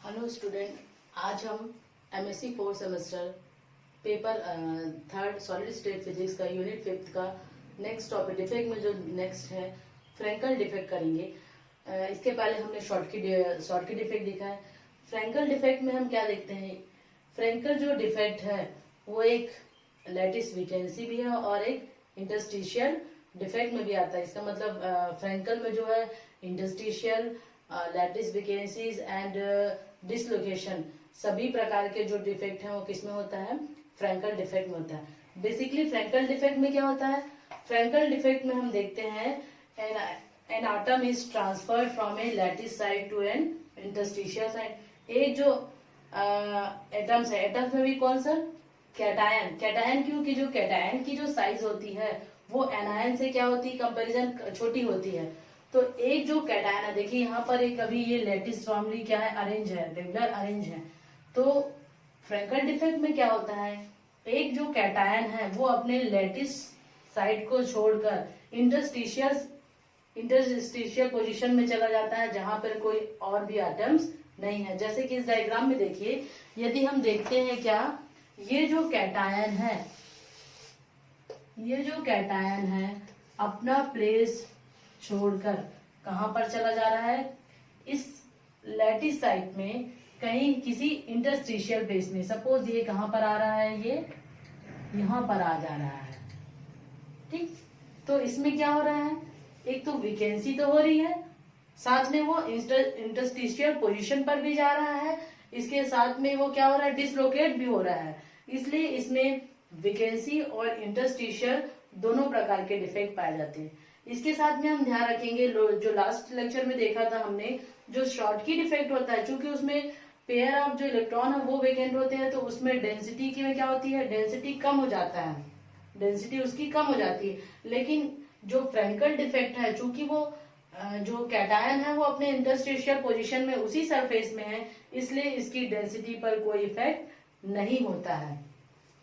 Hello student, आज हम MSc 4 semester paper third solid state physics का यूनिट 5 का नेक्स्ट टॉपिक डिफेक्ट में जो नेक्स्ट है फ्रैंकल डिफेक्ट करेंगे। इसके पहले हमने शॉर्ट की डिफेक्ट देखा है। फ्रैंकल डिफेक्ट में हम क्या देखते हैं, फ्रैंकल जो डिफेक्ट है वो एक लैटिस वेकेंसी भी है और एक इंटरस्टिशियल डिफेक्ट में भी आता है। इसका मतलब फ्रैंकल में जो है interstitial, lattice vacancies and dislocation सभी प्रकार के जो डिफेक्ट हैं वो किसमें होता है, फ्रैंकल डिफेक्ट में होता है। बेसिकली फ्रैंकल डिफेक्ट में क्या होता है, फ्रैंकल डिफेक्ट में हम देखते हैं an atom is transferred from a lattice side to an interstitial side. एक जो एटम्स है, एटम्स में भी कौन सा कैटायन, कैटायन क्योंकि जो कैटायन की जो साइज होती है वो एनायन से क्या होती है, कंपैरिजन छोटी होती है। तो एक जो कैटायन है, देखिए यहाँ पर एक अभी ये लैटिस फॉर्मली क्या है, अरेंज है, रेगुलर अरेंज है। तो फ्रैंकल डिफेक्ट में क्या होता है, एक जो कैटायन है वो अपने लैटिस साइड को छोड़कर इंटरस्टिशियल पोजीशन में चला जाता है जहां पर कोई और भी एटम्स नहीं है। जैसे कि इस डायग्राम में देखिए, यदि हम देखते हैं क्या, ये जो कैटायन है अपना प्लेस छोड़कर कहां पर चला जा रहा है, इस लैटिस साइड में कहीं किसी इंटरस्टिशियल प्लेस में। सपोज ये कहां पर आ रहा है, ये यहां पर आ जा रहा है, ठीक। तो इसमें क्या हो रहा है, एक तो वेकेंसी तो हो रही है, साथ में वो इंटरस्टिशियल पोजीशन पर भी जा रहा है, इसके साथ में वो क्या हो रहा है, डिसलोकेट भी हो रहा है। इसलिए इसमें वेकेंसी और इंटरस्टिशियल दोनों प्रकार के डिफेक्ट पाए जाते हैं। इसके साथ में हम ध्यान रखेंगे, जो लास्ट लेक्चर में देखा था हमने, जो शॉर्ट की डिफेक्ट होता है, क्योंकि उसमें पेयर ऑफ जो इलेक्ट्रॉन है वो वेकेंट होते हैं, तो उसमें डेंसिटी की में क्या होती है, डेंसिटी कम हो जाता है, डेंसिटी उसकी कम हो जाती है। लेकिन जो फ्रैंकल डिफेक्ट है, चूंकि वो जो कैटायन है वो अपने इंटरस्टिशियल पोजीशन में उसी सरफेस में है, इसलिए इसकी डेंसिटी पर कोई इफेक्ट नहीं होता है।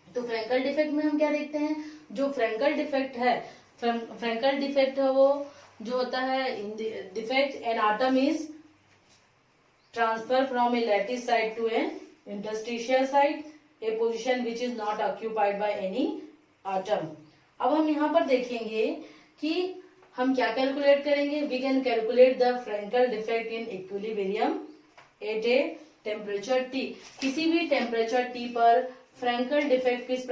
तो फ्रैंकल डिफेक्ट में हम क्या देखते हैं, जो फ्रैंकल डिफेक्ट है, फ्रैंकल डिफेक्ट है वो जो होता है, defect an atom is transfer from a lattice side to an interstitial site, a position which is not occupied by any atom. अब हम यहाँ पर देखेंगे कि हम क्या कैलकुलेट करेंगे, we can calculate the Frenkel defect in equilibrium at a temperature T. किसी भी टेम्परेचर टी पर फ्रैंकल डिफेक्ट किस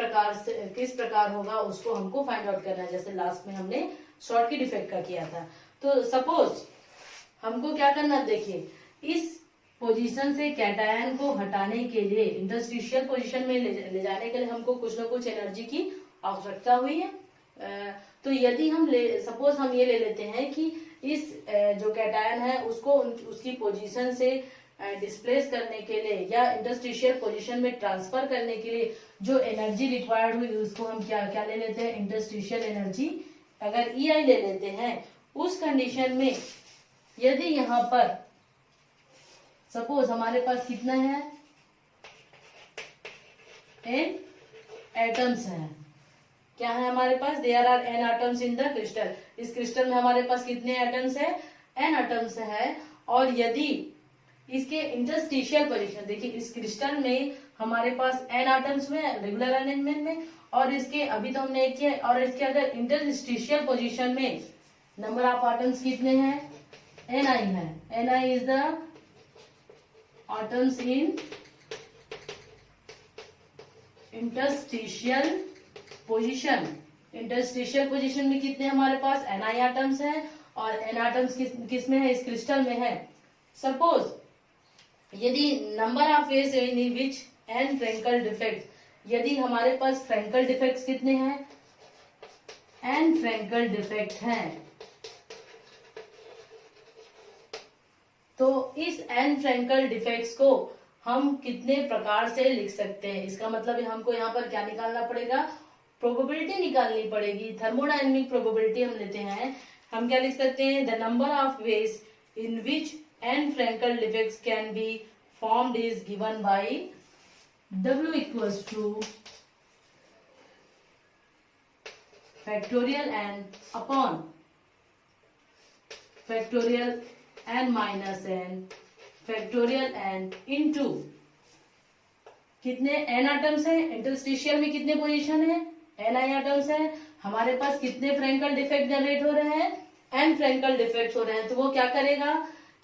प्रकार होगा उसको हमको फाइंड आउट करना है, जैसे लास्ट में हमने शॉर्ट की डिफेक्ट का किया था। तो सपोज हमको क्या करना, देखिए इस पोजीशन से कैटायन को हटाने के लिए, इंटरस्टिशियल पोजीशन में ले जाने के लिए हमको कुछ न कुछ एनर्जी की आवश्यकता हुई है। तो यदि हम सपोज हम ये ले लेते हैं कि इस जो कैटायन है उसको उसकी पोजीशन से डिस्प्लेस करने के लिए या इंटरस्टिशियल पोजीशन में ट्रांसफर करने के लिए जो एनर्जी रिक्वायर्ड हुई उसको हम क्या ले लेते हैं, इंटरस्टिशियल एनर्जी। अगर EI ले लेते हैं, उस कंडीशन में यदि यहाँ पर सपोज हमारे पास कितना है, n एटम्स हैं, क्या है हमारे पास, there are n atoms in the crystal. इस क्रिस्टल में हमारे पास कितने एटम्स है, n एटम्स है। और यदि इसके इंटरस्टिशियल पोजीशन, देखिए इस क्रिस्टल में हमारे पास n एटम्स में रेगुलर अरेंजमेंट में, और इसके अभी तो हमने एक किया, और इसके अगर इंटरस्टिशियल पोजीशन में नंबर ऑफ एटम्स कितने हैं, Ni है। Ni is the atoms in interstitial position. Interstitial position में कितने हमारे पास Ni एटम्स हैं, और N एटम्स किस में है, इस क्रिस्टल में है। सपोज यदि number of ways in which n Frenkel defect, यदि हमारे पास फ्रैंकल डिफेक्ट्स कितने हैं, एन फ्रैंकल डिफेक्ट हैं, तो इस एन फ्रैंकल डिफेक्ट्स को हम कितने प्रकार से लिख सकते हैं। इसका मतलब हमको यहाँ पर क्या निकालना पड़ेगा, प्रोबेबिलिटी निकालनी पड़ेगी, थर्मोडायनेमिक प्रोबेबिलिटी हम लेते हैं। हम क्या लिख सकते हैं, the number of ways in which n Frenkel defects can be formed is given by W equals to factorial n upon factorial n minus n factorial n into कितने एन आइटम्स है, इंटरस्टिशियल में कितने position है, N आई items है, हमारे पास कितने Frenkel defect generate हो रहे हैं, एन फ्रेंकल डिफेक्ट हो रहे हैं। तो वो क्या करेगा,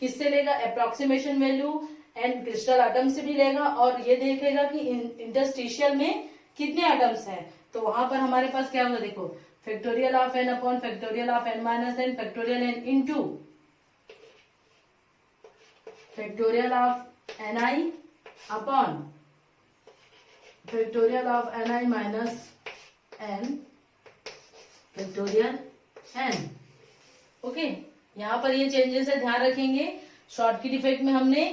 किससे लेगा, approximation value n crystal atom से भी लेगा और ये देखेगा कि इंटरस्टिशियल में कितने आइटम्स हैं। तो वहां पर हमारे पास क्या होगा, देखो factorial of n upon factorial of n minus n factorial n into factorial of n i upon factorial of n i minus n factorial n. Okay, यहाँ पर ये चेंजेस है, ध्यान रखेंगे। शॉर्टकट इफेक्ट में हमने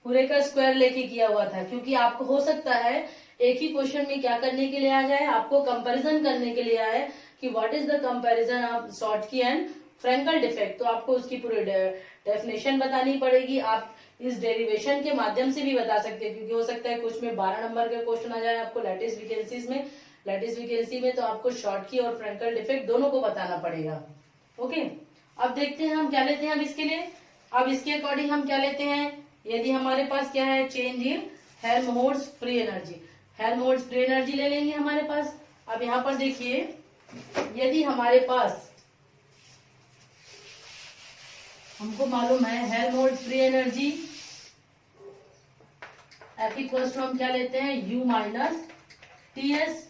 पूरे का स्क्वायर लेके किया हुआ था, क्योंकि आपको हो सकता है एक ही क्वेश्चन में क्या करने के लिए आ जाए, आपको कंपैरिजन करने के लिए आए कि what is the comparison of Schottky and Frenkel defect. तो आपको उसकी पूरी डेफिनेशन बतानी पड़ेगी। आप इस डेरिवेशन के माध्यम से भी बता सकते हैं, क्योंकि हो सकता है कुछ में 12 नंबर का क्वेश्चन आ जाए आपको लैटिस वैकेंसीज में, लैटिस वैकेंसी में तो आपको शॉर्टकट और फ्रेंकल डिफेक्ट दोनों को बताना पड़ेगा। ओके, अब देखते हैं हम क्या लेते हैं अब इसके लिए। अब इसके अकॉर्डिंग हम क्या लेते हैं, यदि हमारे पास क्या है, change in Helmholtz free energy, Helmholtz free energy ले लेंगे हमारे पास। अब यहाँ पर देखिए, यदि हमारे पास हमको मालूम है Helmholtz free energy F equals to हम क्या लेते हैं, यू माइनस टी एस।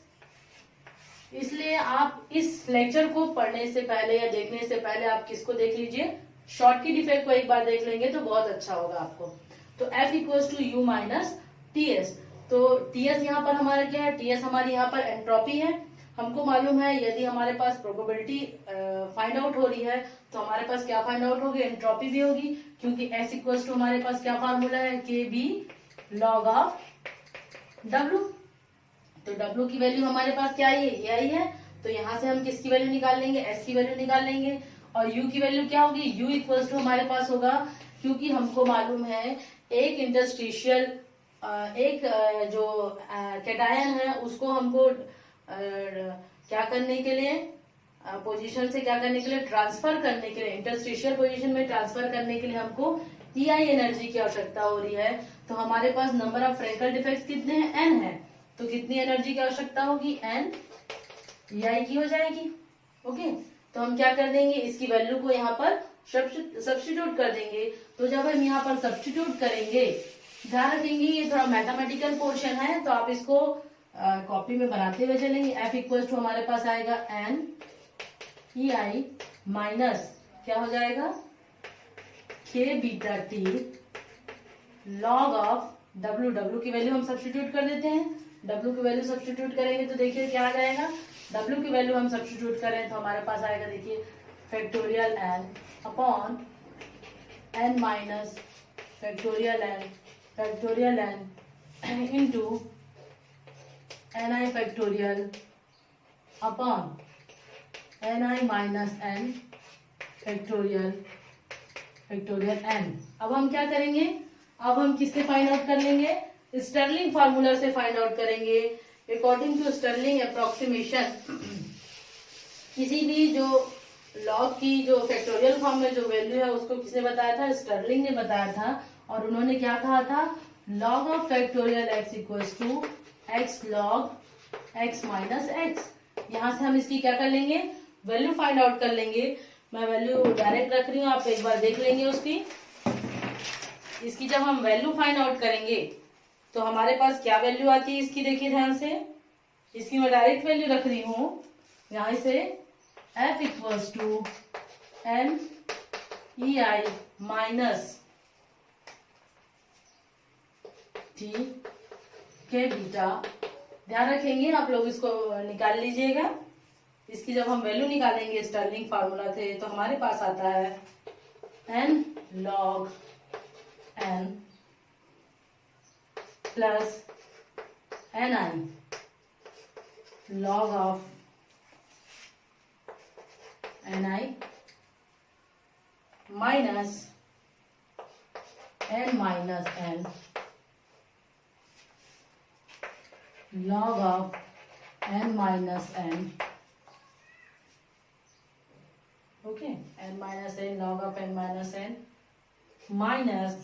इसलिए आप इस लेक्चर को पढ़ने से पहले या देखने से पहले आप किसको देख लीजिए, शॉर्टकट इफेक्ट को एक बार देख लेंगे तो बहुत अच्छा होगा आपको। तो F equals to U minus T S. तो टी एस यहाँ पर हमारा क्या है, टी एस हमारी यहाँ पर एंट्रोपी है। हमको मालूम है यदि हमारे पास प्रोबेबिलिटी फाइंड आउट हो रही है तो हमारे पास क्या फाइंड आउट होगी, एंट्रोपी भी होगी, क्योंकि S इक्वल्स टू हमारे पास क्या फार्मूला है, के बी लॉग ऑफ W। तो W की वैल्यू हमारे पास क्या है, ये आई है। तो यहाँ से हम किसकी वैल्यू निकाल लेंगे, S की वैल्यू निकाल लेंगे। और U की वैल्यू क्या होगी, U इक्वल्स टू हमारे पास होगा, क्योंकि हमको मालूम है एक इंटरस्टिशियल एक जो कैटायन है उसको हमको क्या करने के लिए, पोजीशन से क्या करने के लिए, ट्रांसफर करने के लिए, इंटरस्टिशियल पोजीशन में ट्रांसफर करने के लिए हमको EI एनर्जी की आवश्यकता हो रही है। तो हमारे पास नंबर ऑफ फ्रेंकल डिफेक्ट्स कितने हैं, N है। तो कितनी एनर्जी की आवश्यकता होगी, N EI की हो जाएगी। ओके, तो हम क्या कर देंगे, इसकी वैल्यू को यहाँ पर सब्स्टिट्यूट कर देंगे। तो जब हम यहाँ पर सब्स्टिट्यूट करेंगे, ध्यान रखेंगे ये थोड़ा मैथमेटिकल पोर्शन है तो आप इसको कॉपी में बनाते हुए चलेंगे। F इक्वल्स टू हमारे पास आएगा N EI माइनस क्या हो जाएगा, K beta T log of W। W की वैल्यू हम सब्स्टिट्यूट कर देते हैं। W की वैल्यू सब्स्टिट्यूट करेंगे तो देखिए क्या आ जाएगा, W की वैल्यू हम सब्स्टिट्यूट करें तो हमारे पास आएगा, देखिए factorial N upon N minus factorial N into Ni factorial upon Ni minus N factorial N। अब हम क्या करेंगे, अब हम किससे फाइंड आउट कर लेंगे, स्टर्लिंग फार्मूला से फाइंड आउट करेंगे। अकॉर्डिंग टू स्टर्लिंग अप्रोक्सीमेशन, किसी भी जो लॉग की जो फैक्टोरियल फॉर्म में जो वैल्यू है उसको किसने बताया था, स्टर्लिंग ने बताया था। और उन्होंने क्या कहा था, log of factorial x equals to x log x minus x। यहाँ से हम इसकी क्या कर लेंगे, वैल्यू फाइंड आउट कर लेंगे। मैं वैल्यू डायरेक्ट रख रही हूँ, आप एक बार देख लेंगे उसकी। इसकी जब हम वैल्यू फाइंड आउट करेंगे तो हमारे पास क्या वैल्यू आती है इसकी, देखिए ध्यान से। इसकी मैं डायरेक्ट वैल्यू रख रही हूँ यहाँ से, F equals to N EI minus T K beta. ध्यान रखेंगे आप लोग, इसको निकाल लीजिएगा। इसकी जब हम वैल्यू निकालेंगे स्टर्लिंग फार्मूला थे तो हमारे पास आता है N log N plus Ni log of Ni minus N minus N log of N minus N। Okay, N minus N log of N minus N minus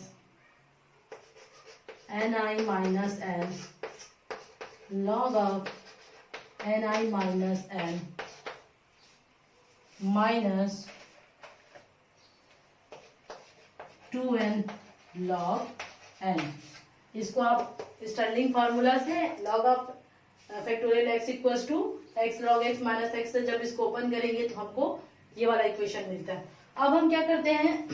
ni minus n log of ni minus n minus 2n log n। इसको आप Stirling formula से log ऑफ factorial x equals to x log x minus x से जब इसको open करेंगे तो हमको ये वाला इक्वेशन मिलता है। अब हम क्या करते हैं,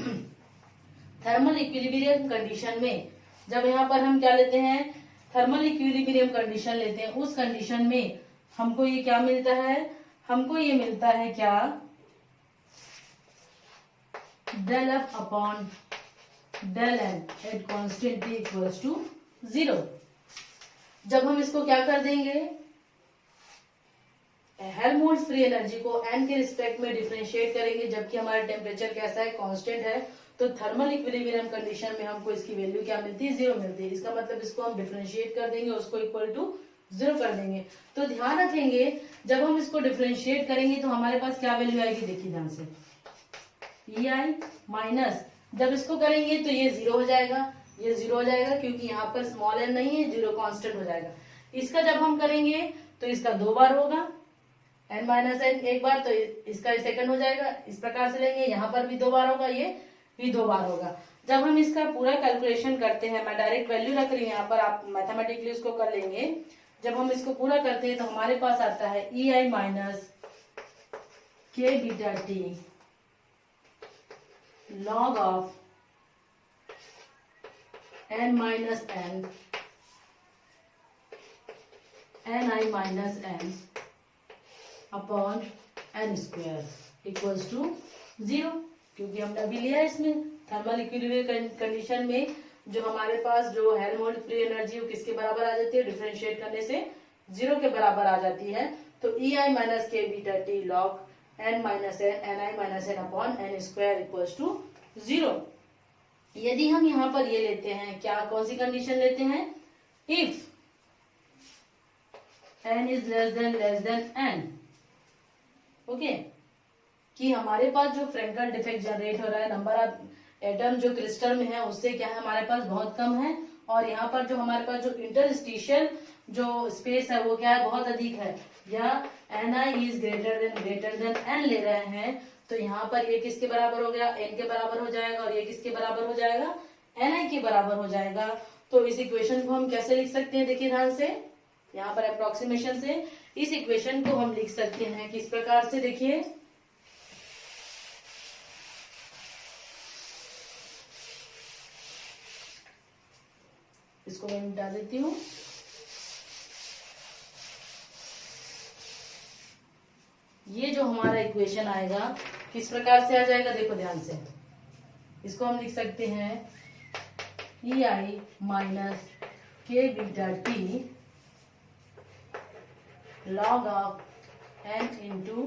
थर्मल इक्विलिब्रियम कंडीशन में जब यहाँ पर हम क्या लेते हैं, थर्मल इक्विलिब्रियम कंडीशन लेते हैं, उस कंडीशन में हमको ये क्या मिलता है, हमको ये मिलता है क्या, del F upon del N at constant T equals to 0। जब हम इसको क्या कर देंगे, हेल्महोल्ट्ज फ्री एनर्जी को n के रिस्पेक्ट में डिफरेंशिएट करेंगे, जबकि हमारा टेम्परेचर कैसा है, कांस्टेंट है, तो थर्मल इक्विलिब्रियम कंडीशन में हमको इसकी वैल्यू क्या मिलती है, 0 मिलती है। इसका मतलब इसको हम डिफरेंशिएट कर देंगे, उसको इक्वल टू 0 कर देंगे। तो ध्यान रखेंगे जब हम इसको डिफरेंशिएट करेंगे तो हमारे पास क्या वैल्यू आएगी, देखिए ध्यान से, ei माइनस, जब इसको करेंगे तो ये 0 हो जाएगा, ये 0 हो जाएगा क्योंकि यहाँ पर स्मॉल n नहीं है, 0 कांस्टेंट हो जाएगा। इसका जब हम करेंगे तो इसका 2 बार होगा, n माइनस n एक बार, तो इसका सेकंड हो जाएगा। इस प्रकार से लेंगे, यहाँ पर भी 2 बार होगा, ये भी 2 बार होगा। जब हम इसका पूरा कैलकुलेशन करते हैं, मैं डायरेक्ट वैल्यू रख रही हूँ यहाँ पर, आप मैथमेटिकली इसको कर लेंगे। जब हम इसको पूरा करते हैं तो हमारे पास आता है ei minus k beta T log of n minus n ni minus n upon n square equals to 0, क्योंकि हमने अभी लिया है इसमें थर्मल इक्विलिब्रियम कंडीशन में जो हमारे पास जो हेल्महोल्ट्ज फ्री एनर्जी वो किसके बराबर आ जाती है, डिफरेंशिएट करने से 0 के बराबर आ जाती है। तो ei minus k beta T log n minus n ni minus n upon n square equals to 0। यदि हम यहाँ पर ये लेते हैं, क्या कौन सी कंडीशन लेते हैं, if n is less than n, okay, कि हमारे पास जो फ्रैंकल डिफेक्ट जनरेट हो रहा है, नंबर ऑफ एटम जो क्रिस्टल में है उससे क्या है हमारे पास बहुत कम है, और यहाँ पर जो हमारे पास जो इंटरस्टिशियल जो स्पेस है वो क्या है, बहुत अधिक है, या ni is greater than n ले रहे हैं, तो यहाँ पर ये किसके बराबर हो गया, n के बराबर हो जाएगा, और ये किसके बराबर हो जाएगा, ni के बराबर हो जाएगा। तो इस इक्वेशन को हम कैसे लिख सकते हैं, देखिए ध्यान से, यहाँ पर अप्रोक्सीमेशन से इस इक्वेशन को हम लिख सकते हैं किस प्रकार से, देखिए, इसको मैं मिटा देती हूँ। ये जो हमारा इक्वेशन आएगा किस प्रकार से आ जाएगा, देखो ध्यान से, इसको हम लिख सकते हैं ei minus k beta T log of n into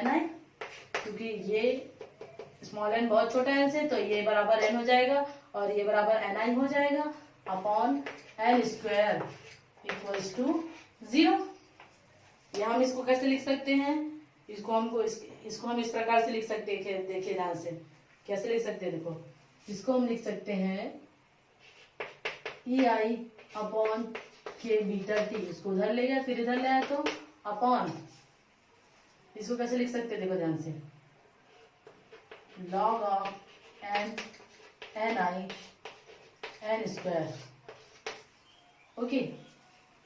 ni, क्योंकि ये स्मॉल n बहुत छोटा है n से, तो ये बराबर n हो जाएगा और ये बराबर ni हो जाएगा upon n square equals to 0। ये हम इसको कैसे लिख सकते हैं, इसको हम इस प्रकार से लिख सकते हैं, देखिए ध्यान से कैसे लिख सकते हैं, देखो इसको हम लिख सकते हैं ei अपॉन के बीटा टी, इसको उधर ले गया फिर इधर ले आया तो अपॉन, इसको कैसे लिख सकते हैं, देखो ध्यान से, log of ni n square, okay.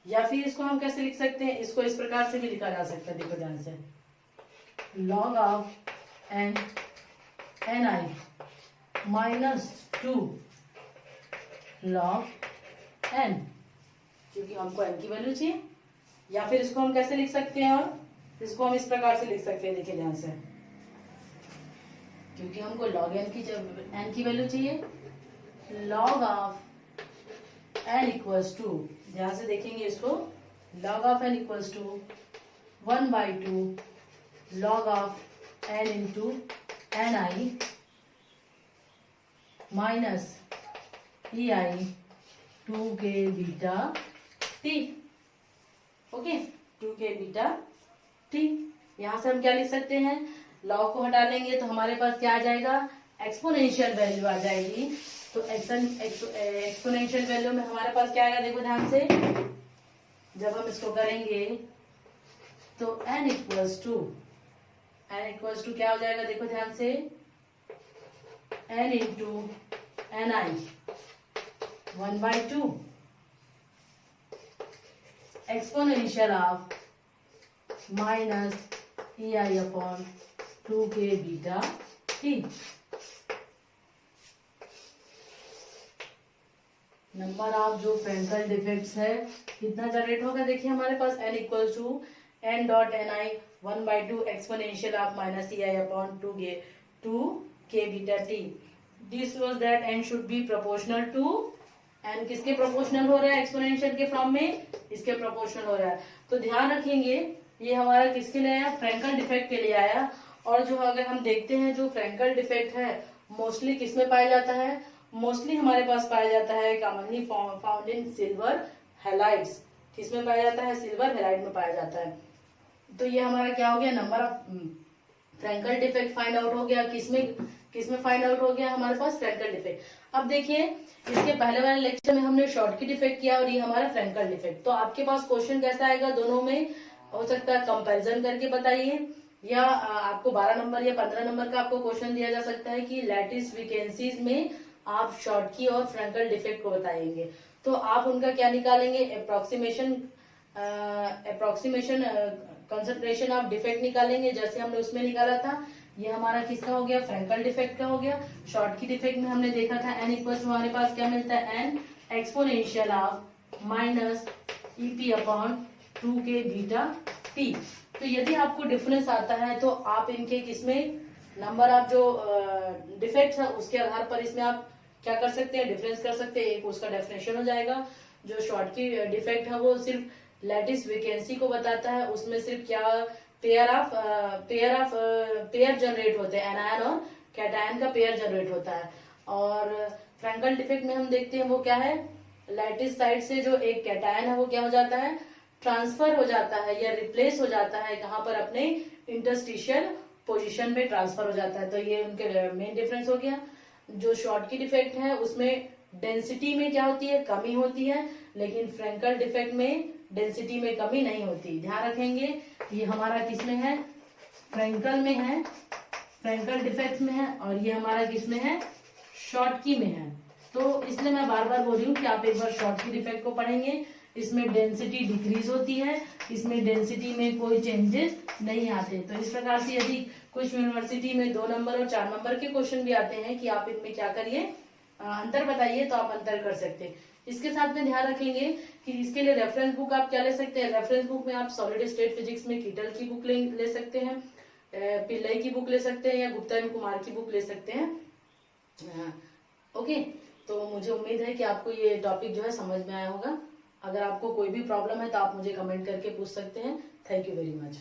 या फिर इसको हम कैसे लिख सकते हैं, इसको इस प्रकार से भी लिखा जा सकता है, देखो ध्यान से, log of ni minus 2 log n, क्योंकि हमको n की वैल्यू चाहिए। या फिर इसको हम कैसे लिख सकते हैं, और इसको हम इस प्रकार से लिख सकते हैं, देखिए ध्यान से, क्योंकि हमको log n की वैल्यू चाहिए, log of n equals to, ध्यान से देखेंगे इसको, log of n equals to 1/2 log of n into ni minus ei 2k beta t, okay, 2k beta t। यहाँ से हम क्या लिख सकते हैं, लॉग को हटा लेंगे तो हमारे पास क्या आ जाएगा, एक्सपोनेंशियल वैल्यू आ जाएगी तो एक्सपोनेंशियल वैल्यू में हमारे पास क्या आएगा, देखो ध्यान से, जब हम इसको करेंगे तो n इक्वल्स टू क्या हो जाएगा, देखो ध्यान से, n into ni 1/2 exponential of minus ei upon 2k beta t। Number of जो फ्रेंकल डिफेक्ट्स है कितना जनरेट होगा, देखिए हमारे पास n equals to n dot ni 1/2 exponential of minus ei upon 2k beta t। This was that n should be proportional to, n किसके proportional हो रहा है, एक्सपोनेंशियल के फॉर्म में इसके प्रोपोर्शनल हो रहा है। तो ध्यान रखेंगे ये हमारा किसके लिए आया, फ्रेंकल डिफेक्ट के लिए आया। और जो अगर हम देखते हैं जो फ्रेंकल डिफेक्ट है मोस्टली किसमें पाया जाता है, मोस्टली हमारे पास पाया जाता है commonly found in silver halides. किसमें पाया जाता है, सिल्वर हैलाइड में पाया जाता है। तो ये हमारा क्या हो गया, number of Frenkel defect find out हो गया। किसमें फाइंड आउट हो गया हमारे पास, फ्रेंकल डिफेक्ट। अब देखिए इसके पहले वाले लेक्चर में हमने शॉर्टकी डिफेक्ट किया और ये हमारा फ्रेंकल डिफेक्ट। तो आपके पास क्वेश्चन कैसा आएगा, दोनों में हो सकता है कंपैरिजन करके बताइए, या आपको 12 नंबर या 15 नंबर का आपको क्वेश्चन दिया जा सकता है कि लैटिस वेकेंसीज में आप शॉर्टकी और फ्रेंकल डिफेक्ट को बताएंगे। तो आप उनका क्या निकालेंगे, अप्रोक्सीमेशन कंसंट्रेशन ऑफ डिफेक्ट निकालेंगे, जैसे हमने उसमें निकाला था। ये हमारा किसका हो गया, फ्रेंकल डिफेक्ट का हो गया। शॉर्टकी डिफेक्ट में हमने देखा था n इक्वल हमारे पास क्या मिलता है, n exponential of minus ep upon 2k beta t। तो यदि आपको डिफरेंस आता है तो आप इनके किसमें नंबर ऑफ जो डिफेक्ट्स है उसके आधार पर इसमें आप क्या कर सकते हैं, डिफरेंस कर सकते हैं। एक उसका डेफिनेशन हो जाएगा। जो शॉर्टकी डिफेक्ट है वो सिर्फ लैटिस वेकेंसी को बताता है, उसमें सिर्फ क्या पेयर जनरेट होते हैं, एनायन और कैटायन का पेयर जनरेट होता है। और फ्रेंकल डिफेक्ट में हम देखते हैं वो क्या है, लैटिस साइड से जो एक कैटायन है वो क्या हो जाता है, ट्रांसफर हो जाता है या रिप्लेस हो जाता है, कहाँ पर, अपने इंटरस्टिशियल पोजीशन में ट्रांसफर हो जाता है। तो ये उनके मेन डिफरेंस हो गया। जो शॉर्टकी डिफेक्ट है उसमें डेंसिटी में क्या होती है, कमी होती है, लेकिन फ्रेंकल डिफेक्ट में डेंसिटी में कमी नहीं होती। ध्यान रखेंगे ये हमारा किसमें है, फ्रेंकल में है, फ्रेंकल डिफेक्ट में है, और ये हमारा किसमें है, शॉर्टकी में है। तो इसलिए मैं बार बार बोल रही हूँ कि आप एक बार शॉर्टकी डिफेक्ट को पढ़ेंगे। इसमें डेंसिटी डिक्रीज होती है, इसमें डेंसिटी में कोई चेंजेस नहीं आते। तो इस प्रकार से यदि कुछ यूनिवर्सिटी में 2 नंबर और 4 नंबर के क्वेश्चन भी आते हैं कि आप इनमें क्या करिए, अंतर बताइए, तो आप अंतर कर सकते हैं। इसके साथ में ध्यान रखेंगे कि इसके लिए रेफरेंस बुक आप क्या ले सकते हैं, रेफरेंस बुक में आप सॉलिड स्टेट फिजिक्स में कीटल की बुक ले सकते हैं, पिल्लई की बुक ले सकते हैं, या गुप्ता एवं कुमार की बुक ले सकते हैं। ओके, तो मुझे उम्मीद है कि आपको ये टॉपिक जो है समझ में आया होगा। अगर आपको कोई भी प्रॉब्लम है तो आप मुझे कमेंट करके पूछ सकते हैं। Thank you very much.